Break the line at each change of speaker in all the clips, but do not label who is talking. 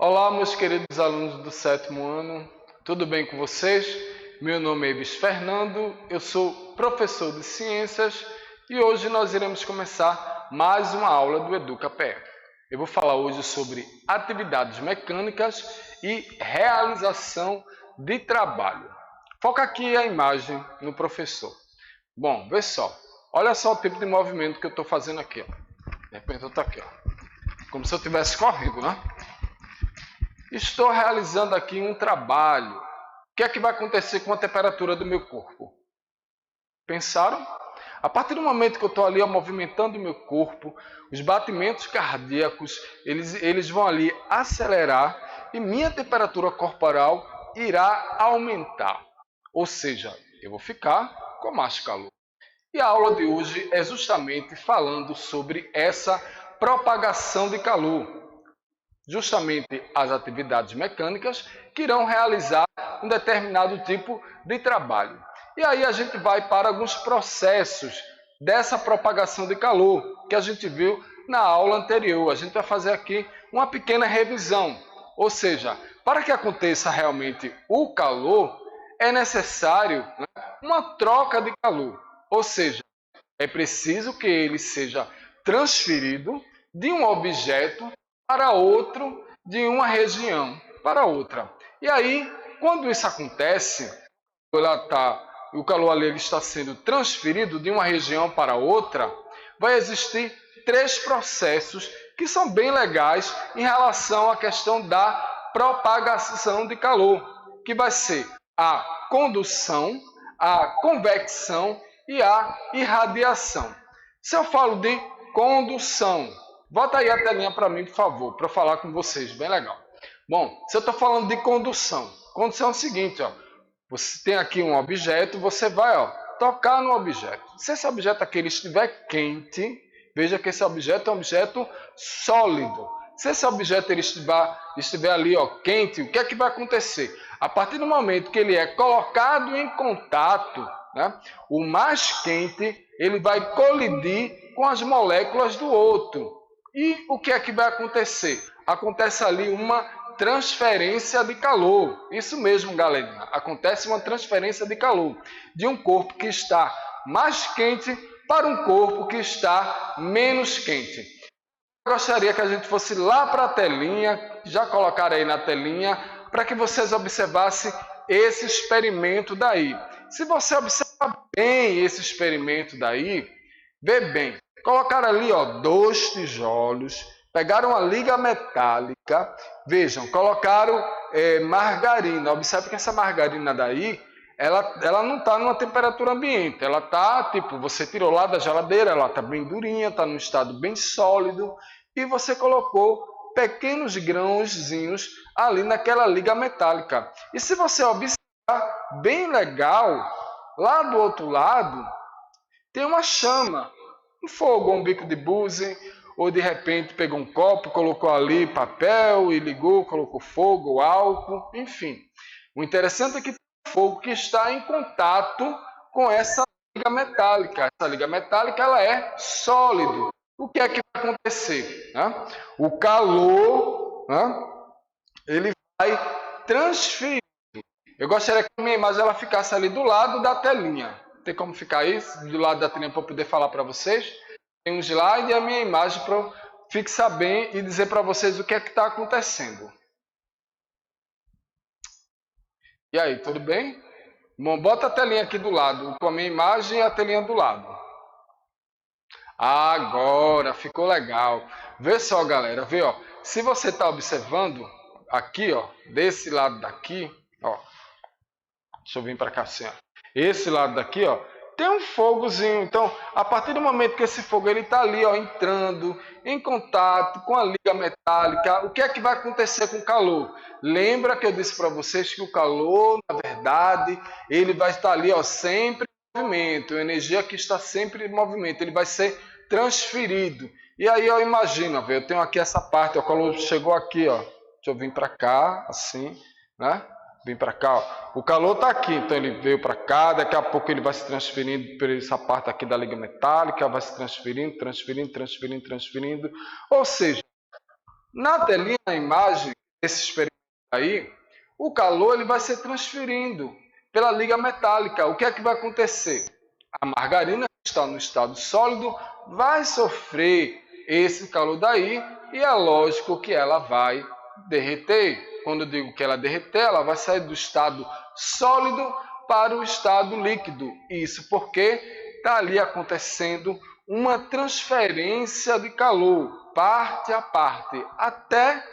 Olá, meus queridos alunos do sétimo ano, tudo bem com vocês? Meu nome é Ives Fernando, eu sou professor de ciências e hoje nós iremos começar mais uma aula do EducaPE. Eu vou falar hoje sobre atividades mecânicas e realização de trabalho. Foca aqui a imagem no professor. Bom, vê só, olha só o tipo de movimento que eu estou fazendo aqui. Ó. De repente eu estou aqui, ó. Como se eu estivesse correndo, né? Estou realizando aqui um trabalho. O que é que vai acontecer com a temperatura do meu corpo? Pensaram? A partir do momento que eu estou ali ó, movimentando o meu corpo, os batimentos cardíacos, eles vão ali acelerar e minha temperatura corporal irá aumentar. Ou seja, eu vou ficar com mais calor. E a aula de hoje é justamente falando sobre essa propagação de calor. Justamente as atividades mecânicas que irão realizar um determinado tipo de trabalho. E aí a gente vai para alguns processos dessa propagação de calor que a gente viu na aula anterior. A gente vai fazer aqui uma pequena revisão. Ou seja, para que aconteça realmente o calor, é necessário uma troca de calor. Ou seja, é preciso que ele seja transferido de um objeto para outro, de uma região para outra. E aí, quando isso acontece, o calor ali está sendo transferido de uma região para outra, vai existir três processos que são bem legais em relação à questão da propagação de calor, que vai ser a condução, a convecção e a irradiação. Se eu falo de condução, bota aí a telinha para mim, por favor, para eu falar com vocês, bem legal. Bom, se eu estou falando de condução, condução é o seguinte, ó, você tem aqui um objeto, você vai tocar no objeto. Se esse objeto aqui ele estiver quente, veja que esse objeto é um objeto sólido. Se esse objeto ele estiver ali quente, o que é que vai acontecer? A partir do momento que ele é colocado em contato, né, o mais quente ele vai colidir com as moléculas do outro. E o que é que vai acontecer? Acontece ali uma transferência de calor. Isso mesmo, galerinha. Acontece uma transferência de calor de um corpo que está mais quente para um corpo que está menos quente. Eu gostaria que a gente fosse lá para a telinha, já colocar aí na telinha, para que vocês observassem esse experimento daí. Se você observar bem esse experimento daí, vê bem, colocaram ali dois tijolos, pegaram a liga metálica, vejam, colocaram margarina. Observe que essa margarina daí, ela não está numa temperatura ambiente, ela está, tipo, você tirou lá da geladeira, ela está bem durinha, está num estado bem sólido, e você colocou pequenos grãozinhos ali naquela liga metálica. E se você observar bem legal, lá do outro lado, tem uma chama, um fogo, um bico de buzem, ou de repente pegou um copo, colocou ali papel e ligou, colocou fogo, álcool, enfim. O interessante é que tem um fogo que está em contato com essa liga metálica. Essa liga metálica ela é sólido. O que é que vai acontecer? Né? O calor, né? Ele vai transferir. Eu gostaria que a minha imagem ela ficasse ali do lado da telinha. Tem como ficar aí do lado da telinha para eu poder falar para vocês? Tem um slide e a minha imagem para eu fixar bem e dizer para vocês o que é que está acontecendo. E aí, tudo bem? Bom, bota a telinha aqui do lado, com a minha imagem e a telinha do lado. Agora, ficou legal. Vê só, galera, vê, ó. Se você está observando aqui, ó, desse lado daqui, ó. Deixa eu vir para cá assim, ó. Esse lado daqui, ó, tem um fogozinho. Então, a partir do momento que esse fogo ele está ali, ó, entrando em contato com a liga metálica, o que é que vai acontecer com o calor? Lembra que eu disse para vocês que o calor, na verdade, ele vai estar ali, ó, sempre em movimento. A energia que está sempre em movimento, ele vai ser transferido. E aí, eu imagino, ó, eu tenho aqui essa parte, ó, o calor chegou aqui, ó. Deixa eu vir para cá, assim, né? Vem para cá, ó. O calor está aqui, então ele veio para cá, daqui a pouco ele vai se transferindo por essa parte aqui da liga metálica, vai se transferindo, transferindo. Ou seja, na telinha, na imagem, esse experimento aí, o calor ele vai ser transferindo pela liga metálica. O que é que vai acontecer? A margarina que está no estado sólido vai sofrer esse calor daí e é lógico que ela vai derreter. Quando eu digo que ela derreter, ela vai sair do estado sólido para o estado líquido. Isso porque está ali acontecendo uma transferência de calor, parte a parte, até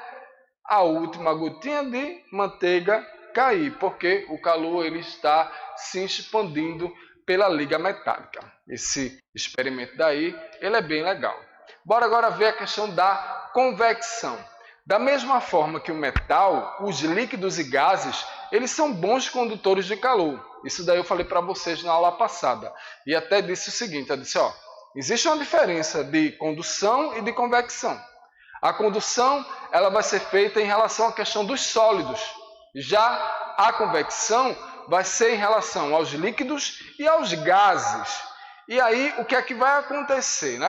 a última gotinha de manteiga cair, porque o calor ele está se expandindo pela liga metálica. Esse experimento daí, ele é bem legal. Bora agora ver a questão da convecção. Da mesma forma que o metal, os líquidos e gases, eles são bons condutores de calor. Isso daí eu falei para vocês na aula passada. E até disse o seguinte, eu disse, existe uma diferença de condução e de convecção. A condução ela vai ser feita em relação à questão dos sólidos. Já a convecção vai ser em relação aos líquidos e aos gases. E aí, o que é que vai acontecer? Né?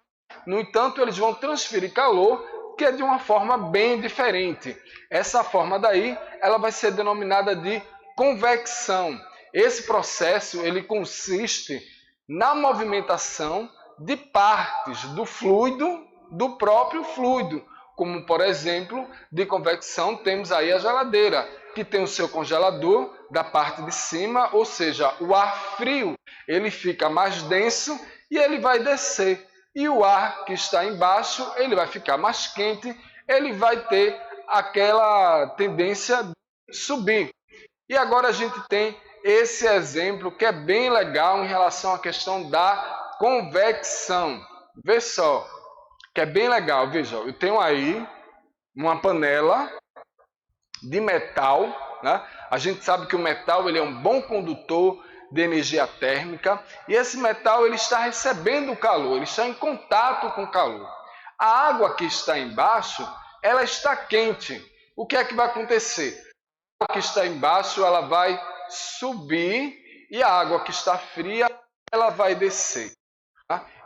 No entanto, eles vão transferir calor, que é de uma forma bem diferente. Essa forma daí, ela vai ser denominada de convecção. Esse processo, ele consiste na movimentação de partes do fluido, do próprio fluido. Como, por exemplo, de convecção, temos aí a geladeira, que tem o seu congelador da parte de cima, ou seja, o ar frio, ele fica mais denso e ele vai descer. E o ar que está embaixo, ele vai ficar mais quente, ele vai ter aquela tendência de subir. E agora a gente tem esse exemplo que é bem legal em relação à questão da convecção. Vê só, que é bem legal, veja, eu tenho aí uma panela de metal, né? A gente sabe que o metal ele é um bom condutor de energia térmica e esse metal ele está recebendo o calor, ele está em contato com o calor. A água que está embaixo, ela está quente. O que é que vai acontecer? A água que está embaixo, ela vai subir e a água que está fria, ela vai descer.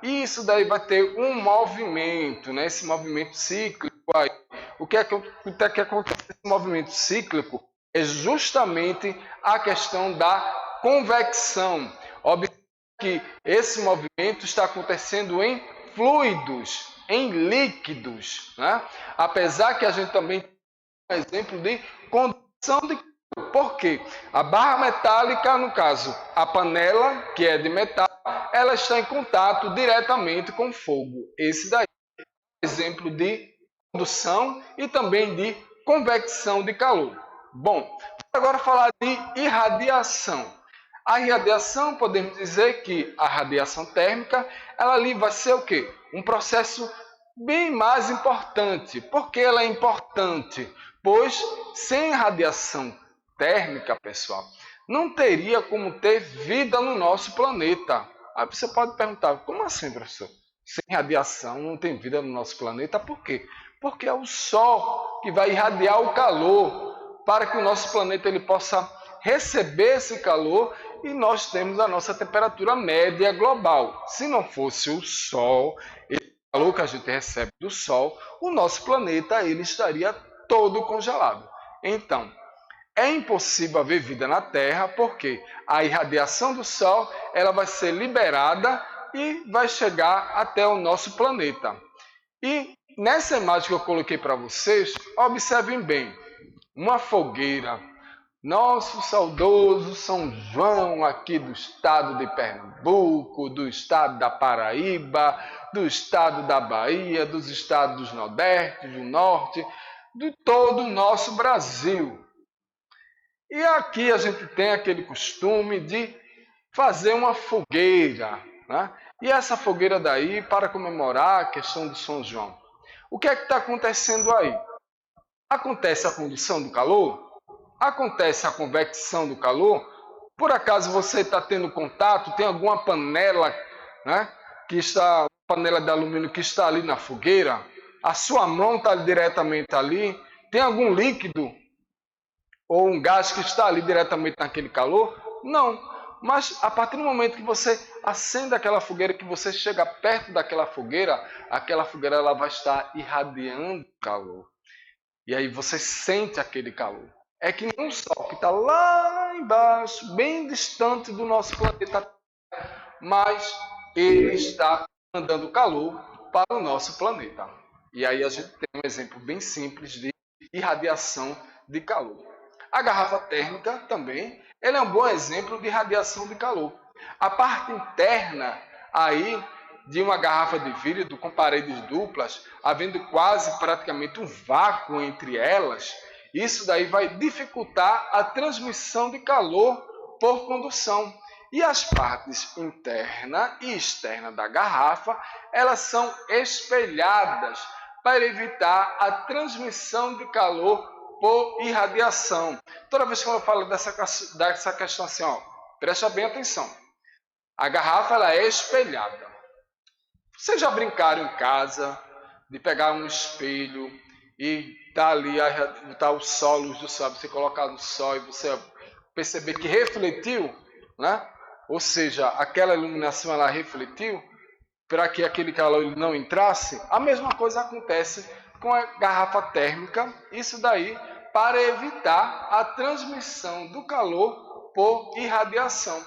E isso daí vai ter um movimento, né? Esse movimento cíclico aí. O que acontece nesse movimento cíclico é justamente a questão da convecção. Observe que esse movimento está acontecendo em fluidos, em líquidos. Né? Apesar que a gente também tem um exemplo de condução de calor. Por quê? A barra metálica, no caso, a panela, que é de metal, ela está em contato diretamente com o fogo. Esse daí é um exemplo de condução e também de convecção de calor. Bom, vou agora falar de irradiação. A irradiação, podemos dizer que a radiação térmica, ela ali vai ser o quê? Um processo bem mais importante. Por que ela é importante? Pois sem radiação térmica, pessoal, não teria como ter vida no nosso planeta. Aí você pode perguntar, como assim, professor? Sem radiação não tem vida no nosso planeta, por quê? Porque é o Sol que vai irradiar o calor para que o nosso planeta ele possa receber esse calor e nós temos a nossa temperatura média global. Se não fosse o Sol, esse calor que a gente recebe do Sol, o nosso planeta ele estaria todo congelado. Então, é impossível haver vida na Terra porque a irradiação do Sol ela vai ser liberada e vai chegar até o nosso planeta. E nessa imagem que eu coloquei para vocês, observem bem, uma fogueira. Nosso saudoso São João aqui do estado de Pernambuco, do estado da Paraíba, do estado da Bahia, dos estados do Nordeste, do Norte, de todo o nosso Brasil. E aqui a gente tem aquele costume de fazer uma fogueira, né? E essa fogueira daí para comemorar a questão do São João. O que é que está acontecendo aí? Acontece a condução do calor? Acontece a convecção do calor? Por acaso você está tendo contato? Tem alguma panela, né, panela de alumínio que está ali na fogueira? A sua mão está diretamente ali? Tem algum líquido ou um gás que está ali diretamente naquele calor? Não. Mas a partir do momento que você acende aquela fogueira, que você chega perto daquela fogueira, aquela fogueira ela vai estar irradiando calor. E aí você sente aquele calor. É que nem um sol que está lá embaixo, bem distante do nosso planeta, mas ele está mandando calor para o nosso planeta. E aí a gente tem um exemplo bem simples de irradiação de calor. A garrafa térmica também, ela é um bom exemplo de radiação de calor. A parte interna aí de uma garrafa de vidro com paredes duplas, havendo quase praticamente um vácuo entre elas, isso daí vai dificultar a transmissão de calor por condução. E as partes interna e externa da garrafa, elas são espelhadas para evitar a transmissão de calor por irradiação. Toda vez que eu falo dessa questão assim, ó, presta bem atenção. A garrafa ela é espelhada. Vocês já brincaram em casa de pegar um espelho e tá ali, tá o sol, luz do sol, você colocar no sol e você perceber que refletiu, né? Ou seja, aquela iluminação ela refletiu para que aquele calor não entrasse? A mesma coisa acontece com a garrafa térmica, isso daí para evitar a transmissão do calor por irradiação.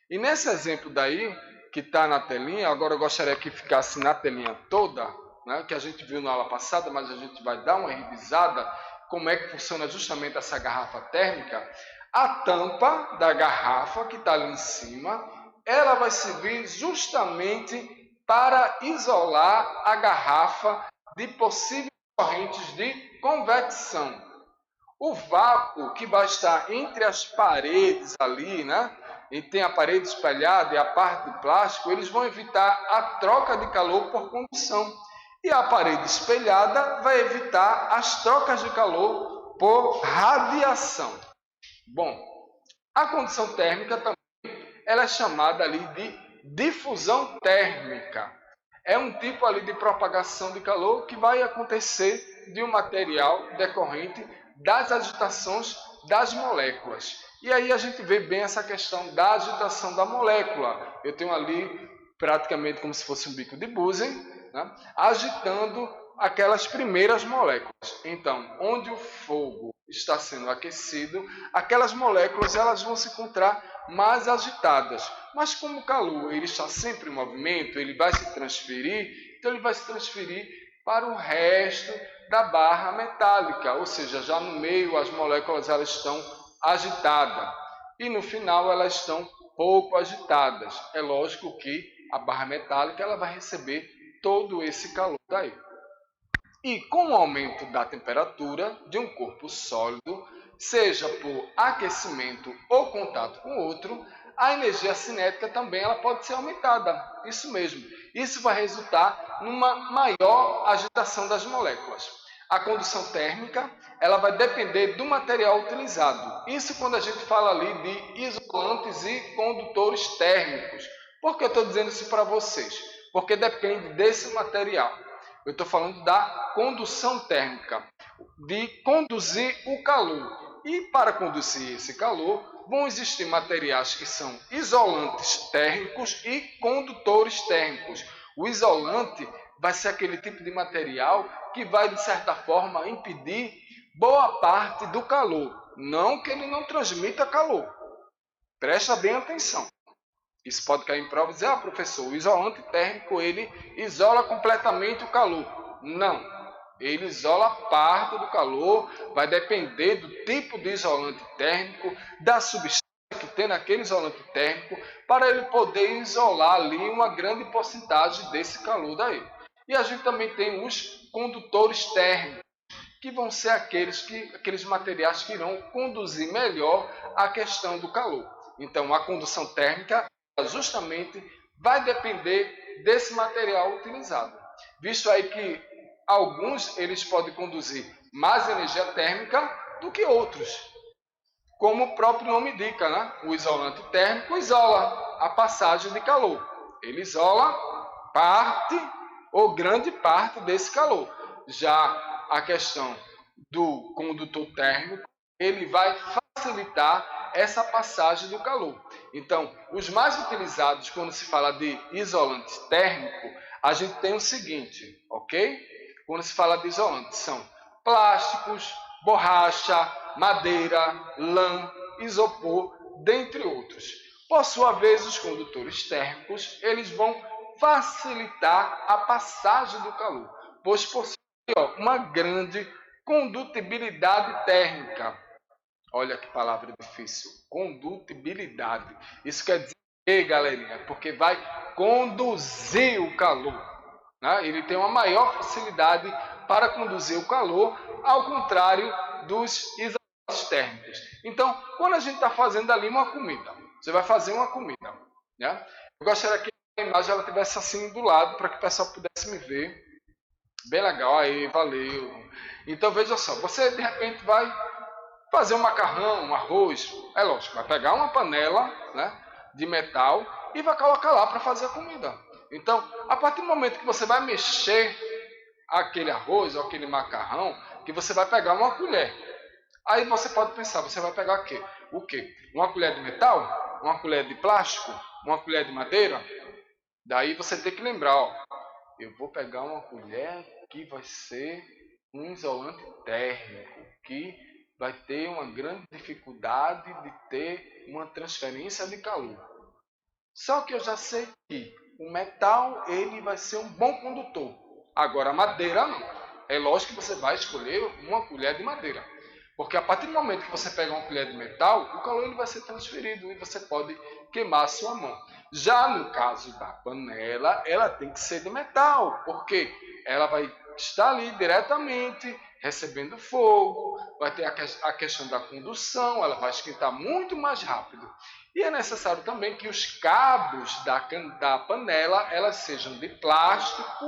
E nesse exemplo daí, que está na telinha, agora eu gostaria que ficasse na telinha toda, né, que a gente viu na aula passada, mas a gente vai dar uma revisada, como é que funciona justamente essa garrafa térmica. A tampa da garrafa, que está ali em cima, ela vai servir justamente para isolar a garrafa de possíveis correntes de convecção. O vácuo que vai estar entre as paredes ali, né? E tem a parede espelhada e a parte de plástico, eles vão evitar a troca de calor por condução. E a parede espelhada vai evitar as trocas de calor por radiação. Bom, a condução térmica também ela é chamada ali de difusão térmica. É um tipo ali de propagação de calor que vai acontecer de um material decorrente das agitações das moléculas. E aí a gente vê bem essa questão da agitação da molécula. Eu tenho ali praticamente como se fosse um bico de Bunsen, né, agitando aquelas primeiras moléculas. Então, onde o fogo está sendo aquecido, aquelas moléculas elas vão se encontrar mais agitadas. Mas como o calor ele está sempre em movimento, ele vai se transferir, então ele vai se transferir para o resto da barra metálica, ou seja, já no meio as moléculas elas estão agitadas e no final elas estão pouco agitadas. É lógico que a barra metálica ela vai receber todo esse calor daí. E com o aumento da temperatura de um corpo sólido, seja por aquecimento ou contato com outro, a energia cinética também ela pode ser aumentada. Isso mesmo. Isso vai resultar numa maior agitação das moléculas. A condução térmica ela vai depender do material utilizado. Isso quando a gente fala ali de isolantes e condutores térmicos. Por que eu estou dizendo isso para vocês? Porque depende desse material. Eu estou falando da condução térmica, de conduzir o calor. E para conduzir esse calor, vão existir materiais que são isolantes térmicos e condutores térmicos. O isolante vai ser aquele tipo de material que vai, de certa forma, impedir boa parte do calor. Não que ele não transmita calor. Presta bem atenção. Isso pode cair em prova e dizer, professor, o isolante térmico ele isola completamente o calor. Não, ele isola parte do calor, vai depender do tipo de isolante térmico, da substância que tem naquele isolante térmico, para ele poder isolar ali uma grande porcentagem desse calor daí. E a gente também tem os condutores térmicos, que vão ser aqueles materiais que irão conduzir melhor a questão do calor. Então, a condução térmica justamente vai depender desse material utilizado. Visto aí que alguns eles podem conduzir mais energia térmica do que outros. Como o próprio nome indica, né? O isolante térmico isola a passagem de calor. Ele isola parte ou grande parte desse calor. Já a questão do condutor térmico, ele vai facilitar essa passagem do calor. Então, os mais utilizados quando se fala de isolante térmico, a gente tem o seguinte, ok? Quando se fala de isolante, são plásticos, borracha, madeira, lã, isopor, dentre outros. Por sua vez, os condutores térmicos, eles vão facilitar a passagem do calor, pois possuem uma grande condutibilidade térmica. Olha que palavra difícil, condutibilidade. Isso quer dizer o quê, galerinha? Porque vai conduzir o calor. Né? Ele tem uma maior facilidade para conduzir o calor, ao contrário dos isolantes térmicos. Então, quando a gente está fazendo ali uma comida, você vai fazer uma comida. Né? Eu gostaria que a imagem ela tivesse assim do lado, para que o pessoal pudesse me ver. Bem legal, aí, valeu. Então, veja só, você de repente vai fazer um macarrão, um arroz, é lógico, vai pegar uma panela, né, de metal e vai colocar lá para fazer a comida. Então, a partir do momento que você vai mexer aquele arroz ou aquele macarrão, que você vai pegar uma colher. Aí você pode pensar, você vai pegar o quê? Uma colher de metal? Uma colher de plástico? Uma colher de madeira? Daí você tem que lembrar, ó, eu vou pegar uma colher que vai ser um isolante térmico, que vai ter uma grande dificuldade de ter uma transferência de calor. Só que eu já sei que o metal ele vai ser um bom condutor. Agora a madeira não. É lógico que você vai escolher uma colher de madeira. Porque a partir do momento que você pega uma colher de metal, o calor ele vai ser transferido e você pode queimar a sua mão. Já no caso da panela, ela tem que ser de metal, porque ela vai estar ali diretamente recebendo fogo, vai ter a questão da condução, ela vai esquentar muito mais rápido. E é necessário também que os cabos da panela elas sejam de plástico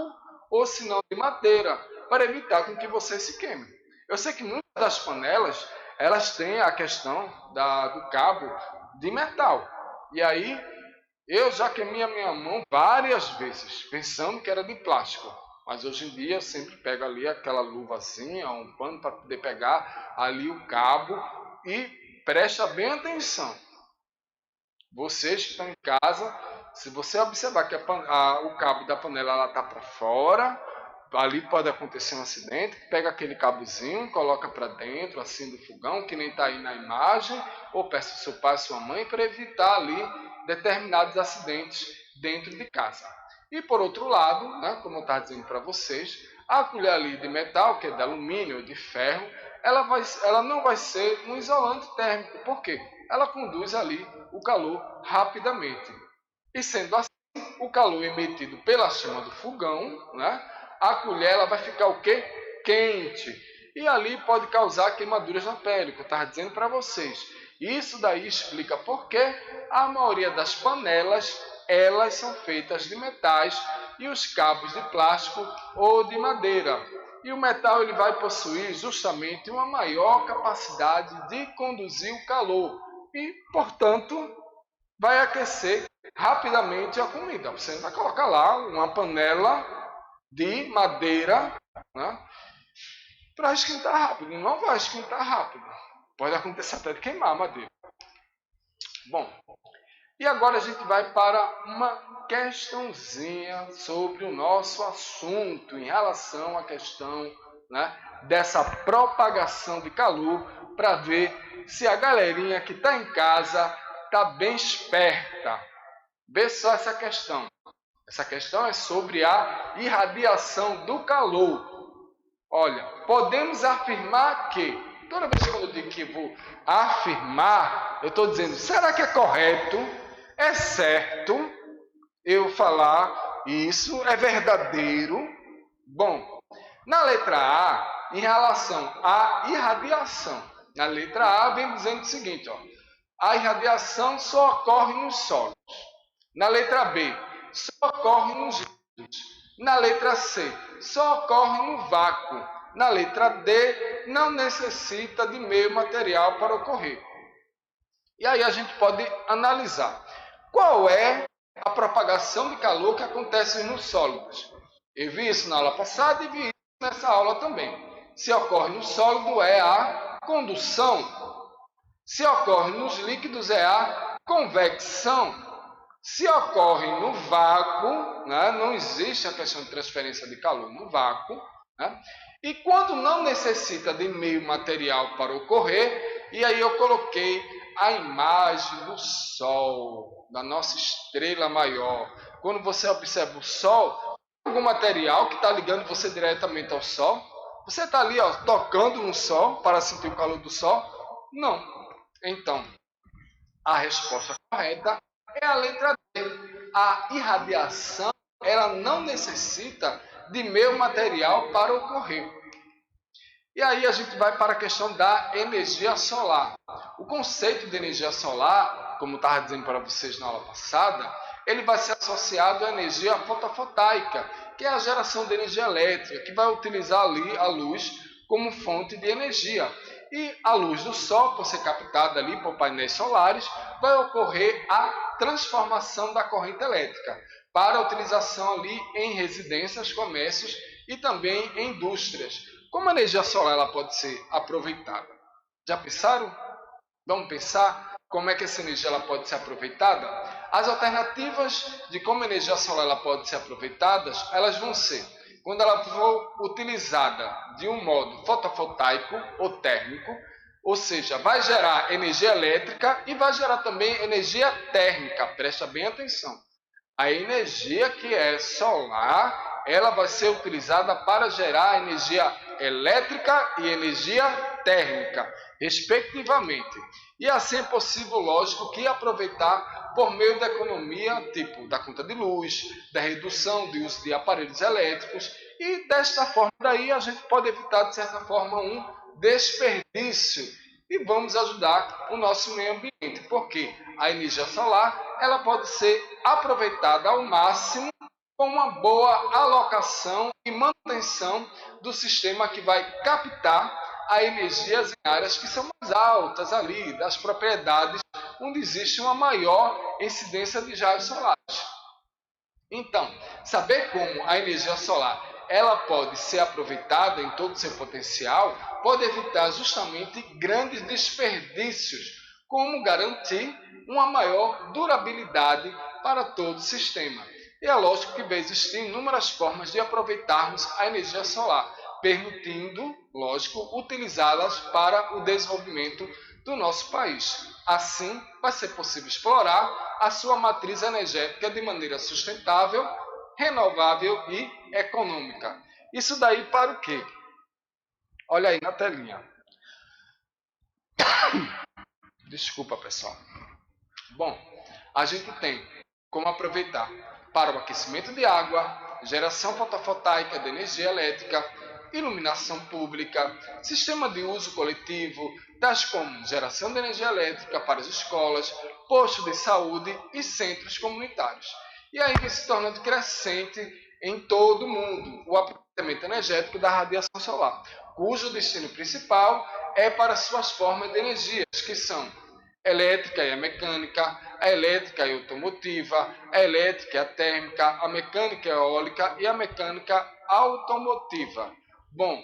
ou se não de madeira, para evitar com que você se queime. Eu sei que muitas das panelas elas têm a questão do cabo de metal. E aí eu já queimei a minha mão várias vezes, pensando que era de plástico. Mas hoje em dia eu sempre pego ali aquela luvazinha, um pano para poder pegar ali o cabo e presta bem atenção. Vocês que estão em casa, se você observar que o cabo da panela está para fora, ali pode acontecer um acidente, pega aquele cabozinho, coloca para dentro, assim do fogão, que nem está aí na imagem, ou peça seu pai, sua mãe, para evitar ali determinados acidentes dentro de casa. E por outro lado, né, como eu estava dizendo para vocês, a colher ali de metal, que é de alumínio ou de ferro, ela não vai ser um isolante térmico. Por quê? Ela conduz ali o calor rapidamente. E sendo assim, o calor emitido pela chama do fogão, né, a colher ela vai ficar o quê? Quente. E ali pode causar queimaduras na pele, que eu estava dizendo para vocês. Isso daí explica por que a maioria das panelas elas são feitas de metais e os cabos de plástico ou de madeira. E o metal ele vai possuir justamente uma maior capacidade de conduzir o calor e, portanto, vai aquecer rapidamente a comida. Você vai colocar lá uma panela de madeira, né, para esquentar rápido. Não vai esquentar rápido. Pode acontecer até de queimar a madeira. Bom, e agora a gente vai para uma questãozinha sobre o nosso assunto em relação à questão, né, dessa propagação de calor, para ver se a galerinha que está em casa está bem esperta. Vê só essa questão. Essa questão é sobre a irradiação do calor. Olha, podemos afirmar que, toda vez que eu digo que vou afirmar, eu estou dizendo, será que é correto? É certo eu falar isso? É verdadeiro? Bom, na letra A, em relação à irradiação, na letra A vem dizendo o seguinte, ó, a irradiação só ocorre nos sólidos. Na letra B, só ocorre nos líquidos. Na letra C, só ocorre no vácuo. Na letra D, não necessita de meio material para ocorrer. E aí a gente pode analisar. Qual é a propagação de calor que acontece nos sólidos? Eu vi isso na aula passada e vi isso nessa aula também. Se ocorre no sólido é a condução. Se ocorre nos líquidos é a convecção. Se ocorre no vácuo, né, não existe a questão de transferência de calor no vácuo, né? E quando não necessita de meio material para ocorrer, e aí eu coloquei a imagem do Sol, da nossa estrela maior. Quando você observa o Sol, algum material que está ligando você diretamente ao Sol? Você está ali tocando no Sol para sentir o calor do Sol? Não. Então, a resposta correta é a letra D. A irradiação ela não necessita de meio material para ocorrer. E aí a gente vai para a questão da energia solar. O conceito de energia solar, como eu estava dizendo para vocês na aula passada, ele vai ser associado à energia fotovoltaica, que é a geração de energia elétrica, que vai utilizar ali a luz como fonte de energia. E a luz do Sol, por ser captada ali por painéis solares, vai ocorrer a transformação da corrente elétrica para utilização ali em residências, comércios e também em indústrias. Como a energia solar ela pode ser aproveitada? Já pensaram? Vamos pensar como é que essa energia ela pode ser aproveitada? As alternativas de como a energia solar ela pode ser aproveitada, elas vão ser quando ela for utilizada de um modo fotovoltaico ou térmico, ou seja, vai gerar energia elétrica e vai gerar também energia térmica. Presta bem atenção. A energia que é solar, ela vai ser utilizada para gerar energia elétrica e energia térmica, respectivamente. E assim é possível, lógico, que aproveitar por meio da economia, tipo da conta de luz, da redução do uso de aparelhos elétricos, e desta forma daí a gente pode evitar, de certa forma, um desperdício e vamos ajudar o nosso meio ambiente, porque a energia solar ela pode ser aproveitada ao máximo com uma boa alocação e manutenção do sistema que vai captar a energias em áreas que são mais altas ali, das propriedades onde existe uma maior incidência de raios solares. Então, saber como a energia solar ela pode ser aproveitada em todo o seu potencial pode evitar justamente grandes desperdícios, como garantir uma maior durabilidade para todo o sistema. E é lógico que vai existir inúmeras formas de aproveitarmos a energia solar, permitindo, lógico, utilizá-las para o desenvolvimento do nosso país. Assim, vai ser possível explorar a sua matriz energética de maneira sustentável, renovável e econômica. Isso daí para o quê? Olha aí na telinha. Desculpa, pessoal. Bom, a gente tem como aproveitar para o aquecimento de água, geração fotovoltaica de energia elétrica, iluminação pública, sistema de uso coletivo, tais como geração de energia elétrica para as escolas, postos de saúde e centros comunitários. E aí vem se tornando crescente em todo o mundo o aproveitamento energético da radiação solar, cujo destino principal é para suas formas de energias, que são elétrica e a mecânica, a elétrica e a automotiva, a elétrica e a térmica, a mecânica e a eólica e a mecânica automotiva. Bom,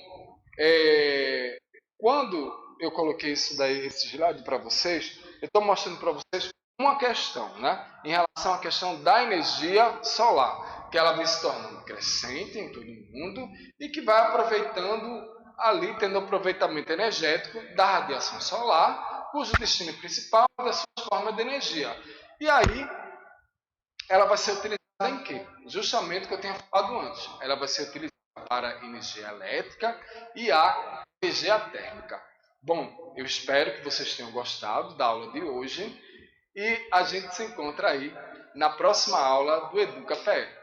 quando eu coloquei isso daí, esse slide para vocês, eu estou mostrando para vocês uma questão, né? Em relação à questão da energia solar, que ela vem se tornando crescente em todo o mundo e que vai aproveitando ali, tendo aproveitamento energético da radiação solar, cujo destino principal é das suas formas de energia. E aí, ela vai ser utilizada em quê? Justamente o que eu tinha falado antes. Ela vai ser utilizada para energia elétrica e a energia térmica. Bom, eu espero que vocês tenham gostado da aula de hoje e a gente se encontra aí na próxima aula do EducaPE.